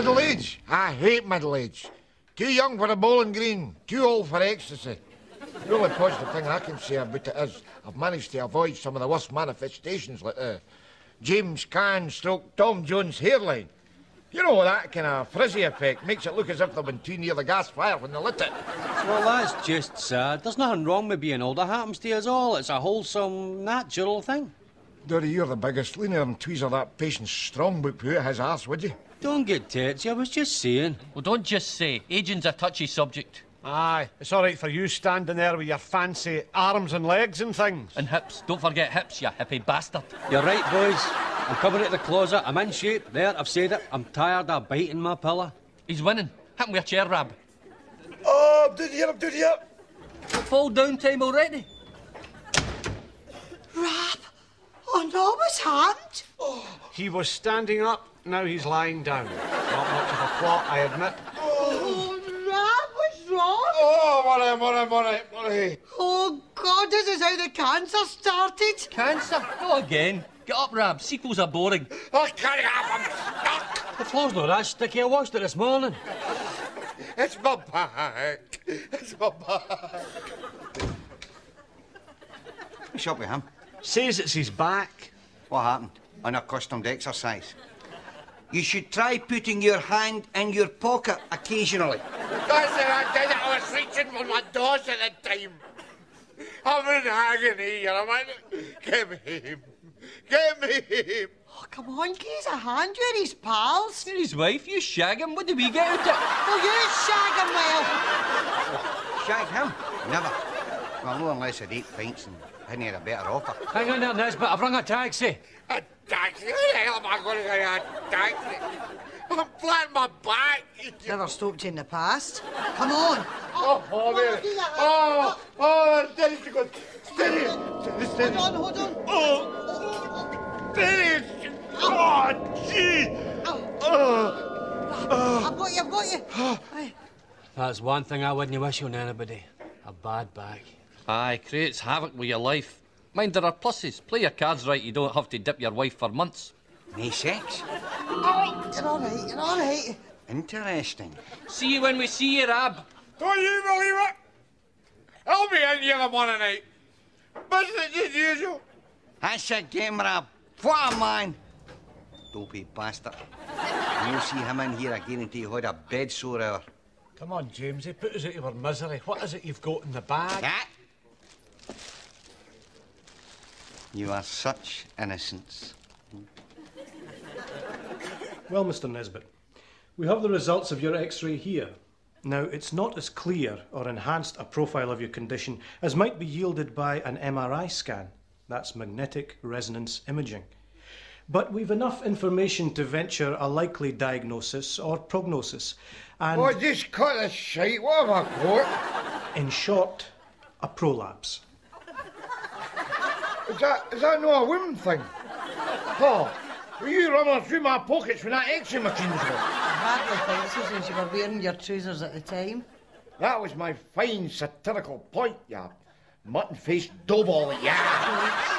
Middle age? I hate middle age. Too young for a bowling green, too old for ecstasy. The only positive thing I can say about it is I've managed to avoid some of the worst manifestations like the James Caan stroke Tom Jones hairline. You know, that kind of frizzy effect makes it look as if they've been too near the gas fire when they lit it. Well, that's just sad. There's nothing wrong with being old. It happens to us all. It's a wholesome, natural thing. Dory, you're the biggest leaner and tweezer that Patience Strong would put out his arse, would you? Don't get tetchy, I was just saying. Well, don't just say. Aging's a touchy subject. Aye, it's all right for you standing there with your fancy arms and legs and things. And hips. Don't forget hips, you hippie bastard. You're right, boys. I'm coming out the closet. I'm in shape. There, I've said it. I'm tired of biting my pillow. He's winning. Hit him with a chair, Rab. Oh, I'm doing here. Fall down time already. Rab, on Noah's hand? Oh. He was standing up, now he's lying down. Not much of a plot, I admit. Oh, Rab, what's wrong? Oh, worry. Oh, God, this is how the cancer started. Cancer? Go again. Get up, Rab. Sequels are boring. I can't have him stuck. The floor's not that sticky. I washed it this morning. It's my back. What's up with him? Says it's his back. What happened? Unaccustomed exercise. You should try putting your hand in your pocket occasionally. That's it, I did it. I was reaching for my dose at the time. I'm in agony, you know, man. Get me him. Oh, come on, give us a hand. You're his pals. You're his wife. You shag him. What do we get out of it? Oh, you shag him well. Shag him? Never. Well, no unless I'd 8 pints and hadn't had a better offer. Hang on there, Nesbitt. I've rung a taxi. A taxi? Who the hell am I going to get a taxi? I'm flat on my back. Never stopped you in the past. Come on. Steady. Hold on. Steady. Oh, gee. I've got you. Aye. That's one thing I wouldn't wish on anybody. A bad back. Aye, creates havoc with your life. Mind, there are pluses. Play your cards right, you don't have to dip your wife for months. No sex? You're all right. Interesting. See you when we see you, Rab. Don't you believe it? I'll be in here tomorrow night. Business as usual. That's a game, Rab. What a man. Dopey bastard. When you see him in here, I guarantee he'll have a bed sore hour. Come on, James, put us out of our misery. What is it you've got in the bag? That? You are such innocents. Well, Mr. Nesbitt, we have the results of your X-ray here. Now, it's not as clear or enhanced a profile of your condition as might be yielded by an MRI scan. That's magnetic resonance imaging. But we've enough information to venture a likely diagnosis or prognosis. And Oh, just cut this shite. What have I got? in short, a prolapse. Is that not a woman thing? Paul, were you running through my pockets when that X-ray machine was on? I hardly think so, since you were wearing your trousers at the time. That was my fine satirical point, you mutton-faced doughball, yeah.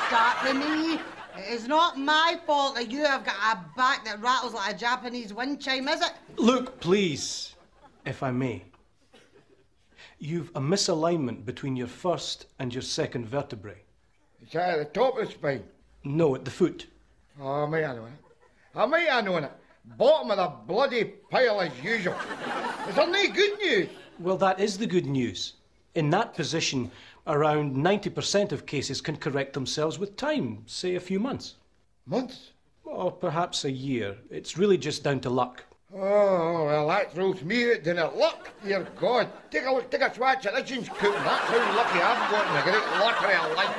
Start with me. It is not my fault that you have got a back that rattles like a Japanese wind chime, is it? Look, please, if I may. You've a misalignment between your first and your second vertebrae. Is that at the top of the spine? No, at the foot. Oh, might I know it. Bottom of the bloody pile as usual. Is there no good news? Well, that is the good news. In that position, around 90% of cases can correct themselves with time, say a few months. Months? Or perhaps a year. It's really just down to luck. Oh, well, that throws me out, doesn't it? Luck, dear God. Take a swatch at Hitchens cooking. That's how lucky I've gotten the great lottery of life.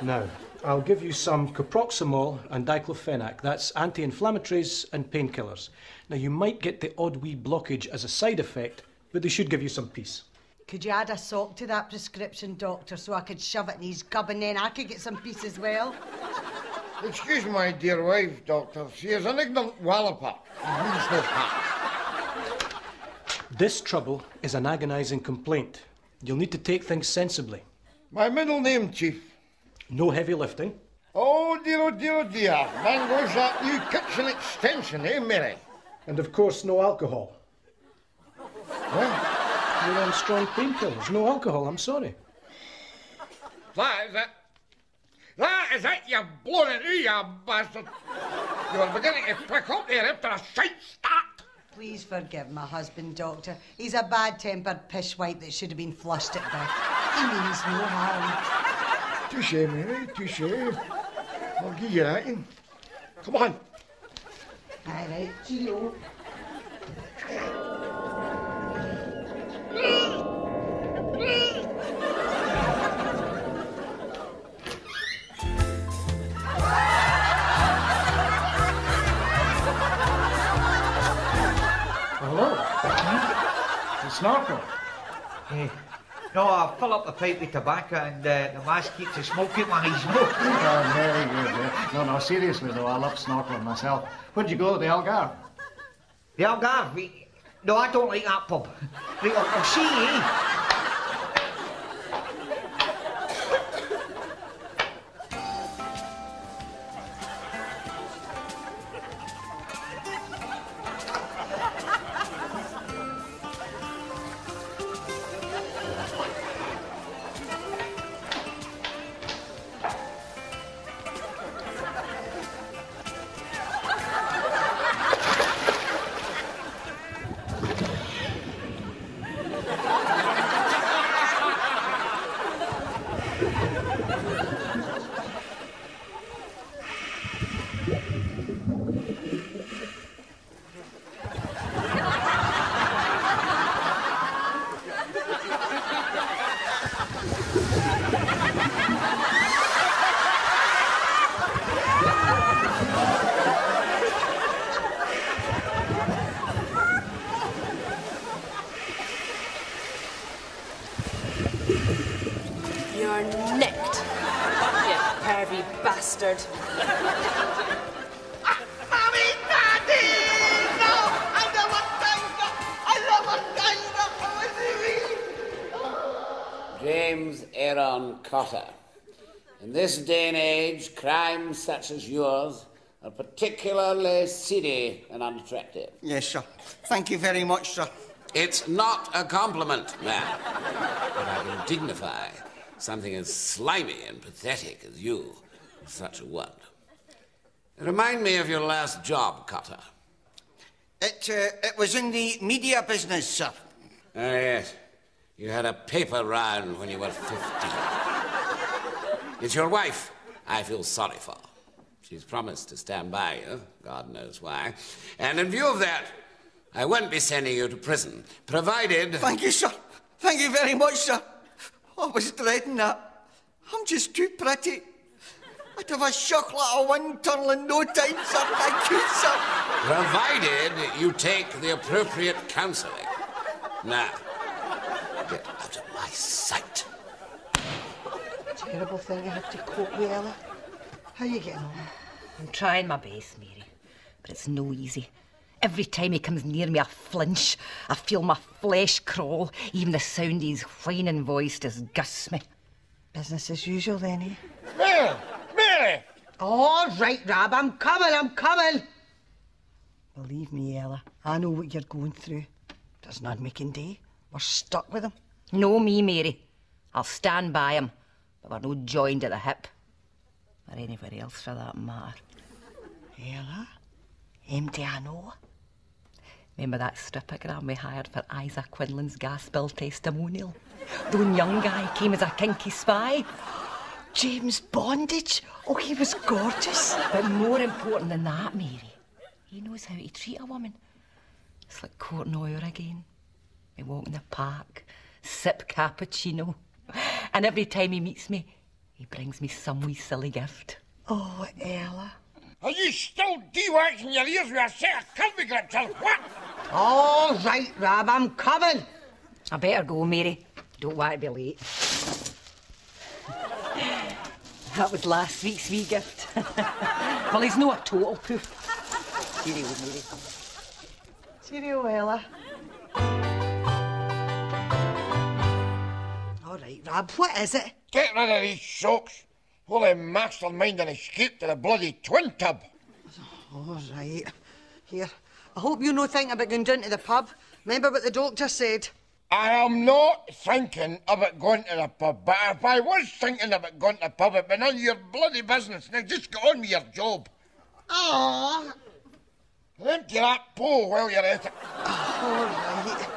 Now, I'll give you some caproxamol and diclofenac. That's anti-inflammatories and painkillers. Now, you might get the odd wee blockage as a side effect, but they should give you some peace. Could you add a sock to that prescription, doctor, so I could shove it in his gob and then I could get some peace as well? Excuse my dear wife, Doctor. She is an ignorant walloper. Who's no hat? This trouble is an agonising complaint. You'll need to take things sensibly. My middle name, Chief. No heavy lifting. Oh, dear. Man goes that new kitchen extension, eh, Mary? And of course, no alcohol. What? You're on strong painkillers. No alcohol, I'm sorry. That is it. That is it, you blown it, you bastard. You were beginning to prick up there after a shite start. Please forgive my husband, Doctor. He's a bad-tempered pishwipe that should have been flushed at birth. He means no harm. Touche, Mary, touche. I'll give you that. Come on. All right, cheerio. Hello. The snorkel. Hey. No, I fill up the pipe with tobacco and the mask keeps the smoke out my eyes. Oh, very good. No, seriously though, I love snorkeling myself. Where'd you go, the Algarve? The Algarve? No, I don't like that pub. Right, I'll see you. You're nicked, you pervy bastard. Mommy, Daddy! No! I never James Aaron Cotter. In this day and age, crimes such as yours are particularly seedy and unattractive. Yes, sir. Thank you very much, sir. It's not a compliment, man. But I can dignify something as slimy and pathetic as you with such a word. Remind me of your last job, Cotter. It was in the media business, sir. Ah, yes. You had a paper round when you were 15. It's your wife I feel sorry for. She's promised to stand by you, God knows why. And in view of that, I won't be sending you to prison, provided... Thank you, sir. Thank you very much, sir. I was dreading that. I'm just too pretty. I'd have a shock like a wind tunnel in no time, sir. Thank you, sir. Provided you take the appropriate counselling. Now, get out of my sight. Terrible thing I have to cope with, Ella. How are you getting on? I'm trying my best, Mary, but it's no easy. Every time he comes near me, I flinch. I feel my flesh crawl. Even the sound of his whining voice disgusts me. Business as usual, then, eh? Mary! Mary! All right, Rab, I'm coming. Believe me, Ella, I know what you're going through. It's not making day. We're stuck with him. No me, Mary. I'll stand by him, but we're no joined at the hip. Or anywhere else, for that matter. Ella? Empty, I know. Remember that strippogram we hired for Isaac Quinlan's gas bill testimonial? The one young guy came as a kinky spy. James Bondage? Oh, he was gorgeous. But more important than that, Mary, he knows how to treat a woman. It's like courting Oyer again. We walk in the park, sip cappuccino, and every time he meets me, he brings me some wee silly gift. Oh, Ella. Are you still de-waxing your ears with a set of curvy grips or what? All right, Rab, I'm coming. I better go, Mary. Don't want to be late. That was last week's wee gift. Well, he's no a total poof. Cheerio, Mary. Cheerio, Ella. All right, Rab, what is it? Get rid of these soaks. Holy mastermind and escape to the bloody twin tub. All right. Here, I hope you no think about going down to the pub. Remember what the doctor said? I am not thinking about going to the pub, but if I was thinking about going to the pub, it'd be none of your bloody business. Now just get on with your job. Ah. Empty that pole while you're at it. All right.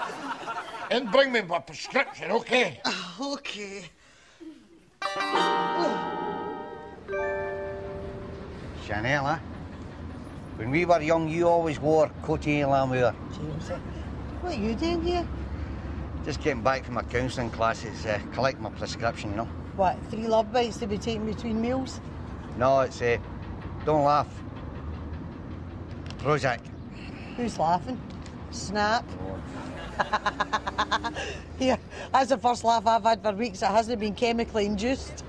And bring me my prescription, OK? OK. Chanel, eh? When we were young, you always wore Cote L'amour. Jamesy, what are you doing here? Just getting back from my counselling classes, collect my prescription, you know. What, 3 love bites to be taken between meals? No, it's, don't laugh. Prozac. Who's laughing? Snap. Here, that's the first laugh I've had for weeks. It hasn't been chemically induced.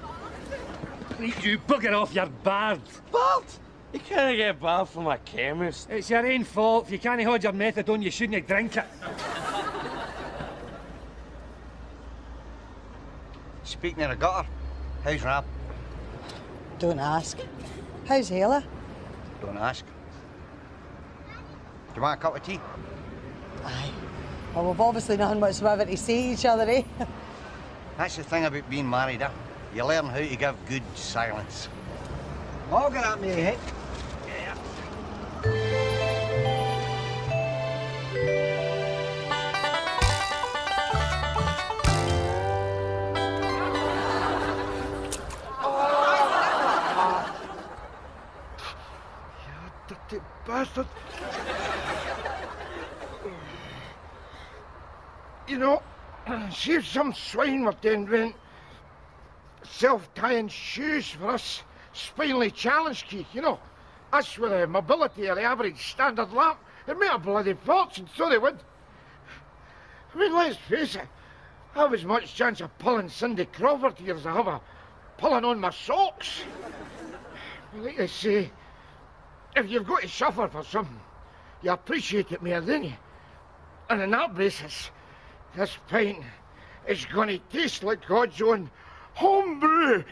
You bugger off, you're barred. Barred? You can't get barred from a chemist. It's your own fault. If you can't hold your methadone, you shouldn't drink it. Speaking of the gutter, how's Rab? Don't ask. How's Ella? Don't ask. Do you want a cup of tea? Aye. Well, we've obviously nothing whatsoever to say to each other, eh? That's the thing about being married, eh? You learn how to give good silence. I'll get at me, eh? Dirty bastard. You know, see if some swine were to invent self-tying shoes for us spinally challenged kids, you know. Us with the mobility of the average standard lamp, it'd make a bloody fortune, so they would. I mean, let's face it, I have as much chance of pulling Cindy Crawford here as I have of pulling on my socks. But like they say, if you've got to suffer for something, you appreciate it more, don't you? And on that basis, this pint is going to taste like God's own homebrew.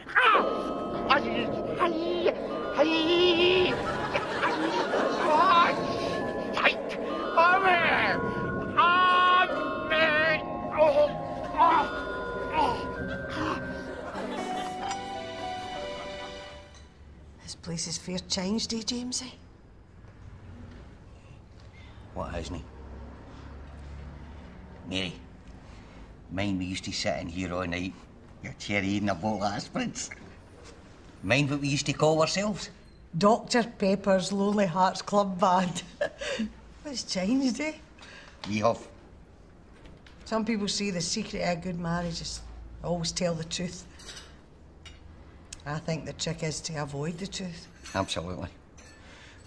This place is fair changed, eh, Jamesy? What hasn't he? Mary, mind we used to sit in here all night, your cherry and a bottle of aspirins. Mind what we used to call ourselves? Dr. Pepper's Lonely Hearts Club Band. What's changed, eh? We have. Some people say the secret of a good marriage is always tell the truth. I think the trick is to avoid the truth. Absolutely.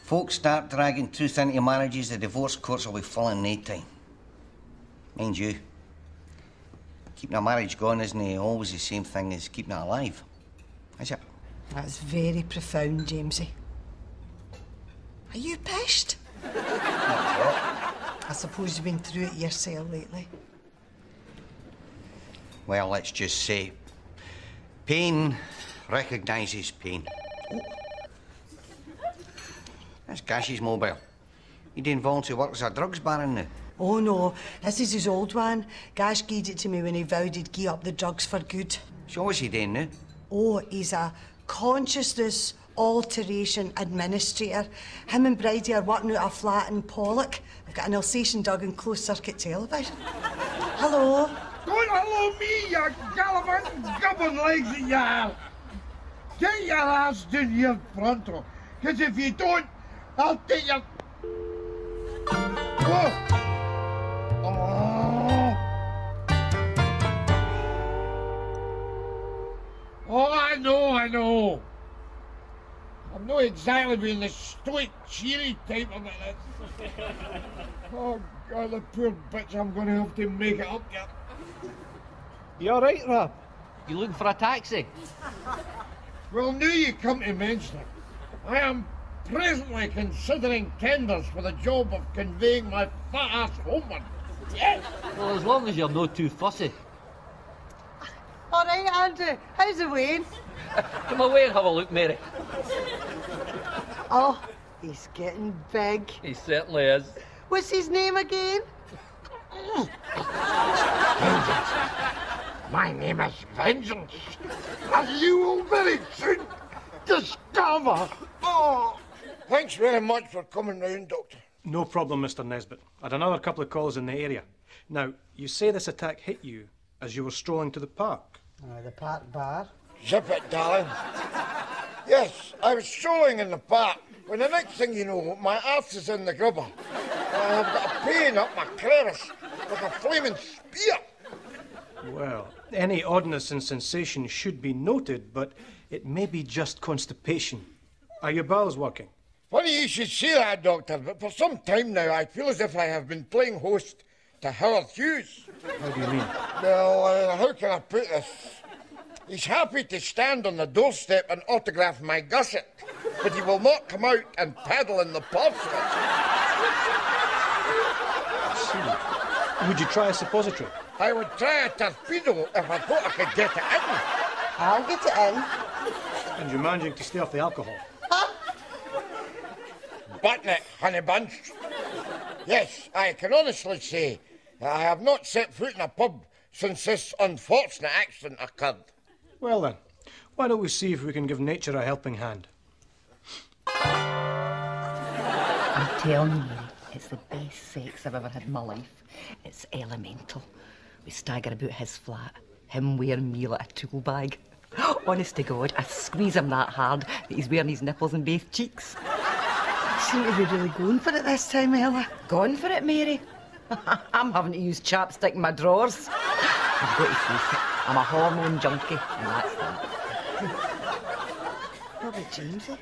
Folks start dragging truth into marriages, the divorce courts will be full in no time. Mind you, keeping a marriage going isn't always the same thing as keeping it alive, is it? That's very profound, Jamesy. Are you pissed? I suppose you've been through it yourself lately. Well, let's just say, pain recognises pain. Oh. That's Gash's mobile. He didn't volunteer work as a drugs baron now. Oh, no. This is his old one. Gash gave it to me when he vowed he'd give up the drugs for good. So what's he doing now? Oh, he's a consciousness alteration administrator. Him and Bridie are working out a flat in Pollock. They've got an Alsatian dug in closed-circuit television. Hello? Don't hello me, you gallivanting gubbin legs that you are. Get your ass down here pronto, because if you don't, I'll take your... Whoa! Oh, I know. I'm not exactly being the stoic, cheery type of it. Oh, God, the poor bitch, I'm going to have to make it up yet. You all right, Rab? You looking for a taxi? Well, now you come to mention it, I am presently considering tenders for the job of conveying my fat ass homeward. Yes! Well, as long as you're not too fussy. All right, Andrew. How's the Wayne? Come away and have a look, Mary. Oh, he's getting big. He certainly is. What's his name again? Vengeance. My name is Vengeance. And you will very soon discover. Oh, thanks very much for coming round, Doctor. No problem, Mr. Nesbitt. I had another couple of calls in the area. Now, you say this attack hit you as you were strolling to the park. The park bar. Zip it, darling. Yes, I was strolling in the park when the next thing you know, my arse is in the grubber. And I've got a pain up my crevice like a flaming spear. Well, any oddness and sensation should be noted, but it may be just constipation. Are your bowels working? Funny you should say that, Doctor, but for some time now I feel as if I have been playing host to Howard Hughes. How do you mean? Well, how can I put this? He's happy to stand on the doorstep and autograph my gusset, but he will not come out and paddle in the porcelain. I see. Would you try a suppository? I would try a torpedo if I thought I could get it in. I'll get it in. And you're managing to stay off the alcohol? Button it, honey bunch. Yes, I can honestly say that I have not set foot in a pub since this unfortunate accident occurred. Well then, why don't we see if we can give nature a helping hand? I'm telling you, Mary, it's the best sex I've ever had in my life. It's elemental. We stagger about his flat, him wearing me like a tool bag. Honest to God, I squeeze him that hard that he's wearing his nipples in both cheeks. You seem to be really going for it this time, Ella. Gone for it, Mary? I'm having to use chapstick in my drawers. I've got to face it, I'm a hormone junkie, and that's that. What about Jamesy?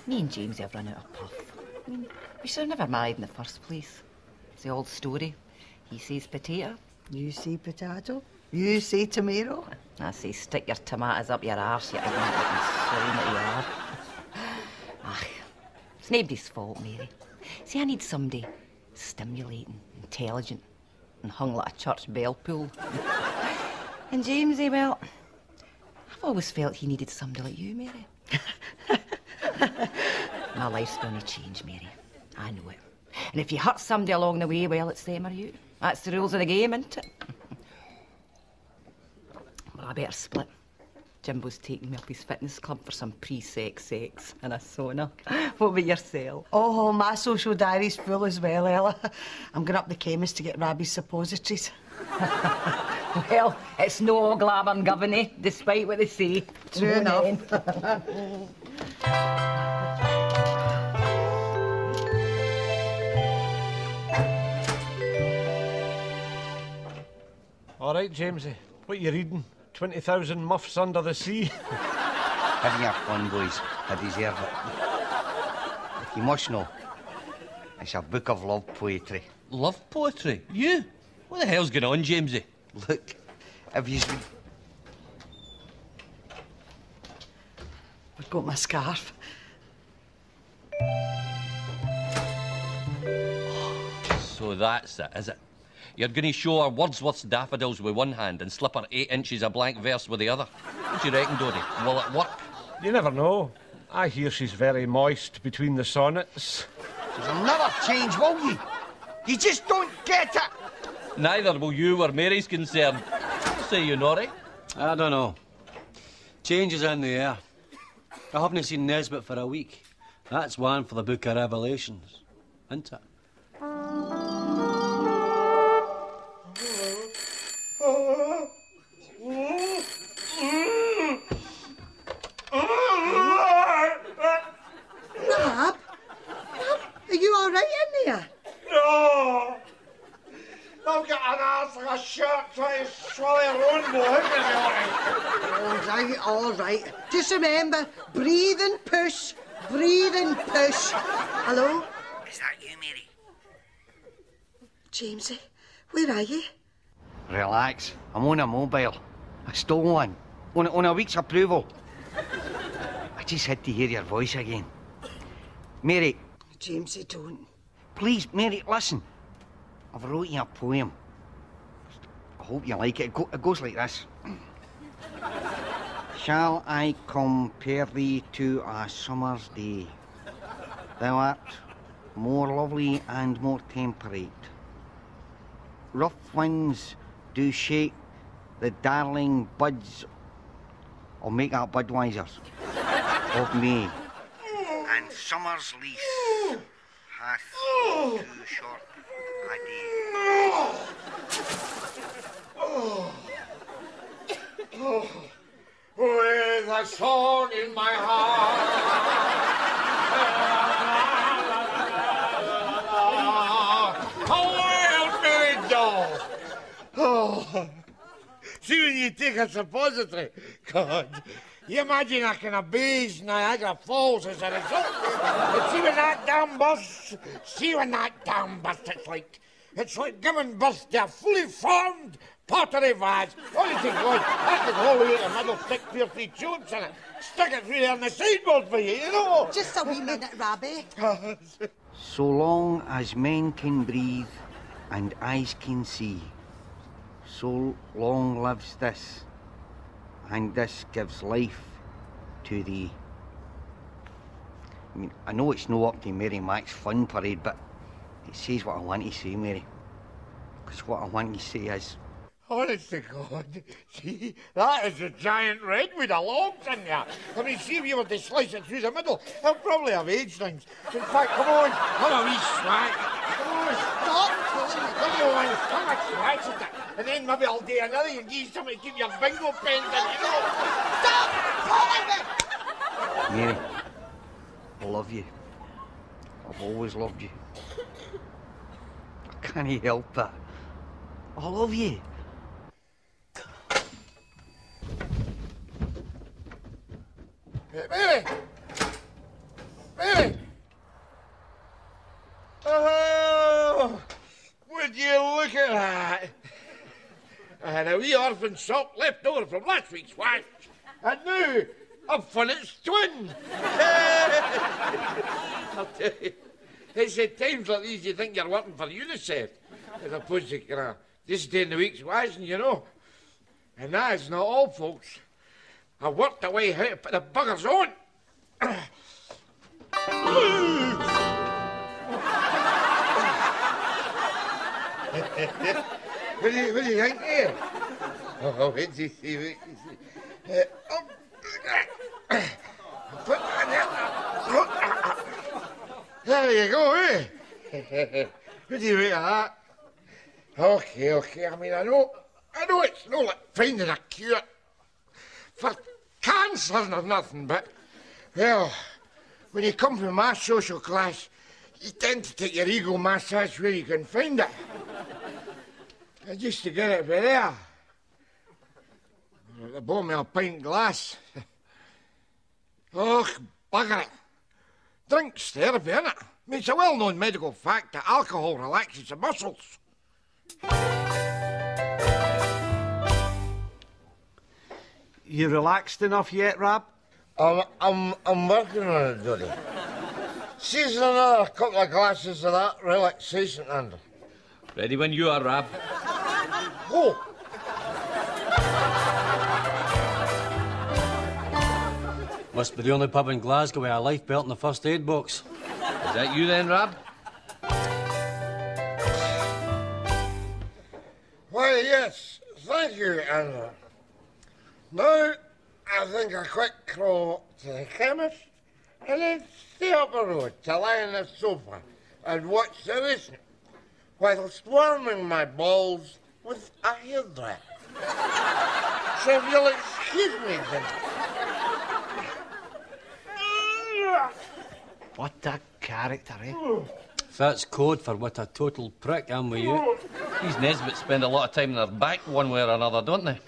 Me and Jamesy have run out of puff. I mean, we should have never married in the first place. It's the old story. He says potato. You say potato. You say tomato. I say stick your tomatoes up your arse, you ignorant looking swine that you are. Ach, it's nobody's fault, Mary. See, I need somebody stimulating, intelligent, and hung like a church bell pull. And Jamesy, well, I've always felt he needed somebody like you, Mary. My life's going to change, Mary. I know it. And if you hurt somebody along the way, well, it's them or you. That's the rules of the game, isn't it? Well, I better split. Jimbo's taking me up his fitness club for some pre-sex sex and a sauna. What about yourself? Oh, my social diary's full as well, Ella. I'm going up the chemist to get Rabbi's suppositories. Well, it's no all glamour and governor, despite what they say. True enough. All right, Jamesy. What you reading? 20,000 Muffs Under the Sea? Have your fun, boys. I deserve it. If you must know, it's a book of love poetry. Love poetry? You? What the hell's going on, Jamesy? Look, have you... I've got my scarf. So that's it, is it? You're going to show her Wordsworth's daffodils with one hand and slip her 8 inches of blank verse with the other. What do you reckon, Dodie? Will it work? You never know. I hear she's very moist between the sonnets. There's another change, will you? You just don't get it! Neither will you where Mary's concerned. Say you, Norrie? I don't know. Change is in the air. I haven't seen Nesbitt for a week. That's one for the Book of Revelations, isn't it? Rab? Are you all right in there? No! I've got an arse like a shark trying to swallow a rainbow. How can I be All right. Just remember, breathe and push. Breathe and push. Hello? Is that you, Mary? Jamesy, where are you? Relax. I'm on a mobile. I stole one. On a week's approval. I just had to hear your voice again. Mary. Jamesy, don't. Please, Mary, listen. I've wrote you a poem. I hope you like it. It goes like this. Shall I compare thee to a summer's day? Thou art more lovely and more temperate. Rough winds do shake the darling buds, I'll make that Budweisers, of May. And summer's lease hath too short a day. With a song in my heart. Oh, Mary doll. Oh. See when you take a suppository. God. You imagine I can abase Niagara Falls as a result. But see when that dam bursts. It's like giving birth to a fully formed pottery vase. Honestly, God, I could hold it in the middle, stick 2 or 3 tulips in it, stick it through there on the sideboard for you know. Just a wee minute, Rabbi. So long as men can breathe and eyes can see, so long lives this, and this gives life to thee. I mean, I know it's no up to Mary Mac's fun parade, but it says what I want to say, Mary. Because what I want to say is... Honest to God, see, that is a giant redwood of logs in there. I mean, see if you were to slice it through the middle, it'll probably have age things. In fact, come on, have a wee smack. Come on, stop. Come on, slice it. And then maybe I'll do another and give you something to keep your bingo pens in, you know. Stop calling me! Mary, I love you. I've always loved you. I can't help it. I love you. Mary! Mary! Oh, would you look at that? I had a wee orphan sock left over from last week's wash, and now I've found its twin. I'll tell you, it's at times like these you think you're working for UNICEF, as opposed to just doing the week's washing, you know. And that is not all, folks. I worked away how to put the buggers on. What do you think here? Oh, wait till you see, wait till you see. Put that in. There you go, eh? What do you make of that? Okay. I mean, I know it's no like finding a cure for cancer or nothing, but, well, when you come from my social class, you tend to take your ego massage where you can find it. And just to get it over there, they bought me a pint glass. Oh, bugger it. Drink's therapy, innit? I mean, it's a well-known medical fact that alcohol relaxes the muscles. You relaxed enough yet, Rab? I'm working on it, Doddy. Season another couple of glasses of that relaxation under. Ready when you are, Rab. Oh! Must be the only pub in Glasgow with a life belt in the first aid box. Is that you then, Rab? Why, yes. Thank you, Andrew. Now, I think a quick crawl to the chemist and then stay up the road to lie on the sofa and watch the racing whilst warming my balls with a hairdryer. So if you'll excuse me then. What a character, eh? That's code for what a total prick am with you. These Nesbitts spend a lot of time in their back one way or another, don't they?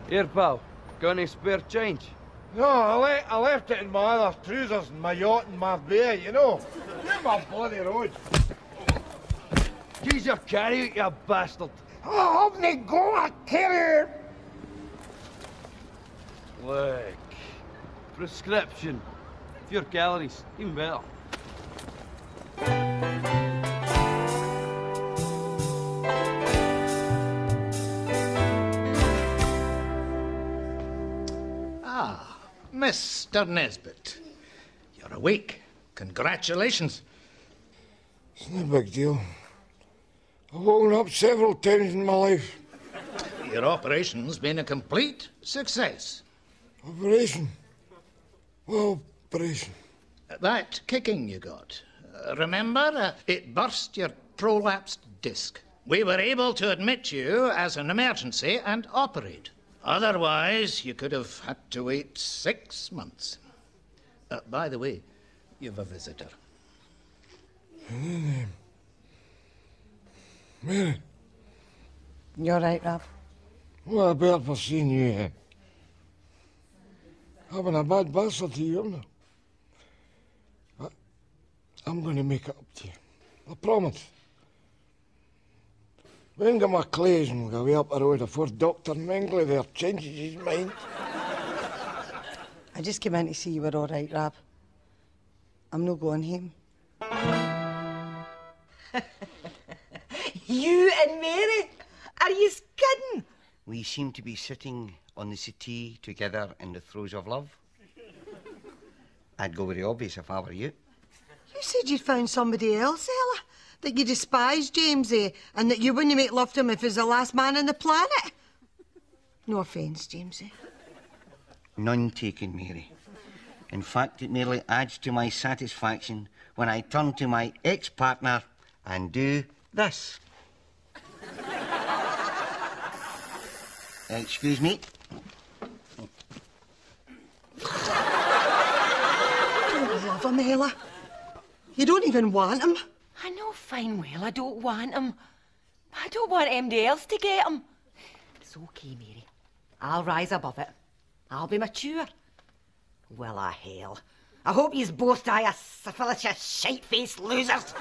Here, pal. Got any spare change? No, I left it in my other trousers and my yacht in Marbella, you know. Get my bloody road. Use your carry, you bastard. Oh, have they got a carrier? Look. Prescription. Fewer calories. Even better. Mr. Nesbitt, you're awake. Congratulations. It's no big deal. I've woken up several times in my life. Your operation's been a complete success. Operation? What operation? That kicking you got. Remember, it burst your prolapsed disc. We were able to admit you as an emergency and operate. Otherwise, you could have had to wait 6 months. By the way, you've a visitor. Mary. You all right, Rab? Well, I better for seeing you here. Having a bad bastard to you, now. I'm going to make it up to you. I promise. When get my clays and we'll go way up the road afore Dr. Mengley there changes his mind. I just came in to see you were all right, Rab. I'm not going home. You and Mary? Are you kidding? We seem to be sitting on the settee together in the throes of love. I'd go with the obvious if I were you. You said you'd found somebody else, Ella. That you despise Jamesy and that you wouldn't make love to him if he was the last man on the planet. No offence, Jamesy. None taken, Mary. In fact, it merely adds to my satisfaction when I turn to my ex-partner and do this. Excuse me. Don't love him, Ella. You don't even want him. I know fine well I don't want him. I don't want anybody else to get him. It's okay, Mary. I'll rise above it. I'll be mature. Well, hell. I hope yous both die of syphilis, you shite-faced losers.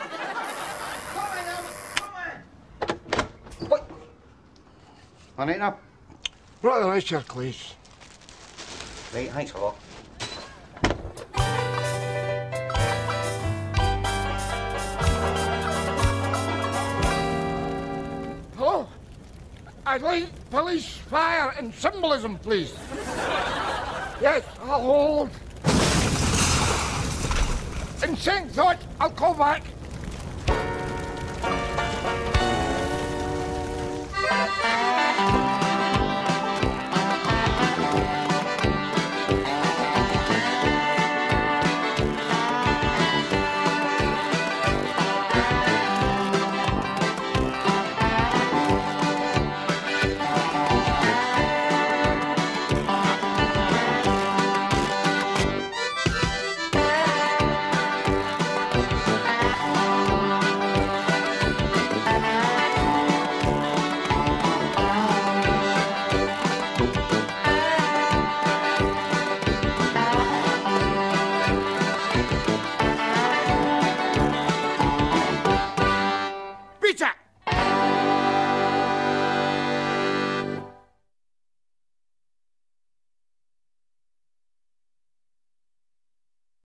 All right, now. Rather nice, your clays. Right, thanks a lot. Hello? I'd like police fire and symbolism, please. Yes, I'll hold. In sync thought, I'll call back.